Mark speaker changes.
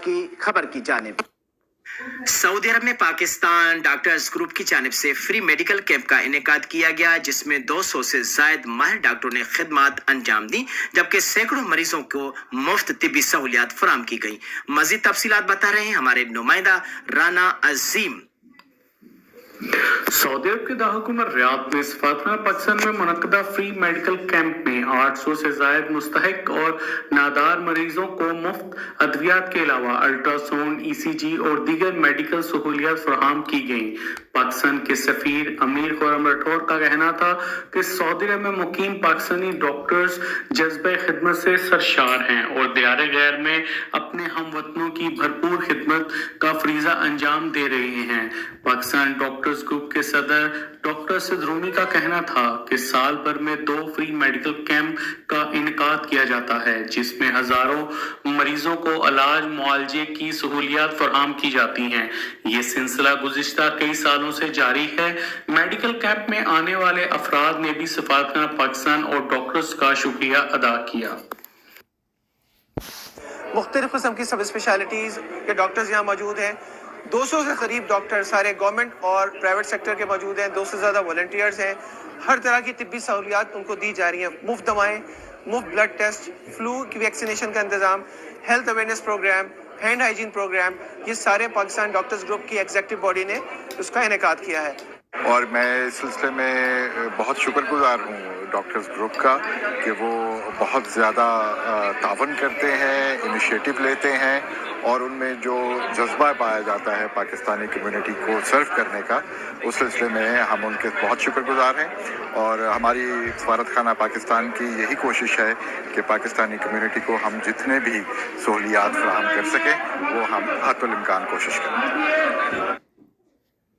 Speaker 1: की खबर की जानिब।
Speaker 2: सऊदी अरब में पाकिस्तान डॉक्टर्स ग्रुप की जानिब से फ्री मेडिकल कैंप का इनेकाद किया गया, जिसमें 200 से जायद माहिर डॉक्टरों ने खिदमत अंजाम दी, जबकि सैकड़ों मरीजों को मुफ्त तिब्बी सहूलियात फराम की गई। मजीद तफसीलात बता रहे हैं हमारे नुमाइंदा राना अजीम।
Speaker 3: सऊदी अरब के दारकूमत रियाद में सफारतखाना पाकिस्तान में मुनक्कदा फ्री मेडिकल कैंप में 800 से जायद मुस्तहिक और नादार मरीजों को मुफ्त अद्वियात के अलावा अल्ट्रासाउंड, ECG और दीगर मेडिकल सहूलियात फराहम की गईं। पाकिस्तान के सफीर अमीर खुर्रम राठौर का कहना था कि सऊदी अरब में मुकीम पाकिस्तानी डॉक्टर्स जज्बे खिदमत से सरशार हैं और दियार गैर में अपने हमवतनों की भरपूर खिदमत का फरीजा अंजाम दे रहे हैं। पाकिस्तान डॉक्टर्स ग्रुप के सदर डॉक्टर सिद्रूमी का कहना था कि साल भर में 2 फ्री मेडिकल कैंप का इनकाद किया जाता है, जिसमें हजारों मरीजों को इलाज मुआलजे की सहूलियात फराहम की जाती हैं। ये सिलसिला गुज़िश्ता कई सालों से जारी है। मेडिकल कैंप में आने वाले अफराद ने भी सफारतखाना पाकिस्तान और डॉक्टर्स का शुक्रिया अदा किया।
Speaker 1: मुख्तलिफ किस्म की सब स्पेशलिटीज़ के डॉक्टर्स यहाँ मौजूद हैं। 200 से करीब डॉक्टर सारे गवर्नमेंट और प्राइवेट सेक्टर के मौजूद हैं। 200 से ज़्यादा वॉलंटियर्स हैं। हर तरह की तिब्बी सहूलियात उनको दी जा रही हैं। मुफ्त दवाएँ, मुफ्त ब्लड टेस्ट, फ्लू की वैक्सीनेशन का इंतज़ाम, health awareness program, hand hygiene program, ये सारे पाकिस्तान डॉक्टर्स ग्रुप की एग्जीक्यूटिव बॉडी ने उसका इनेकाद किया है।
Speaker 4: और मैं इस सिलसिले में बहुत शुक्रगुजार हूँ डॉक्टर्स ग्रुप का कि वो बहुत ज़्यादा तावन करते हैं, इनिशिएटिव लेते हैं और उनमें जो जज्बा पाया जाता है पाकिस्तानी कम्युनिटी को सर्व करने का, उस सिलसिले में हम उनके बहुत शुक्रगुजार हैं। और हमारी सफारतखाना पाकिस्तान की यही कोशिश है कि पाकिस्तानी कम्युनिटी को हम जितने भी सहूलियात फराहम कर सकें वो हम हत्तुल इम्कान कोशिश करें।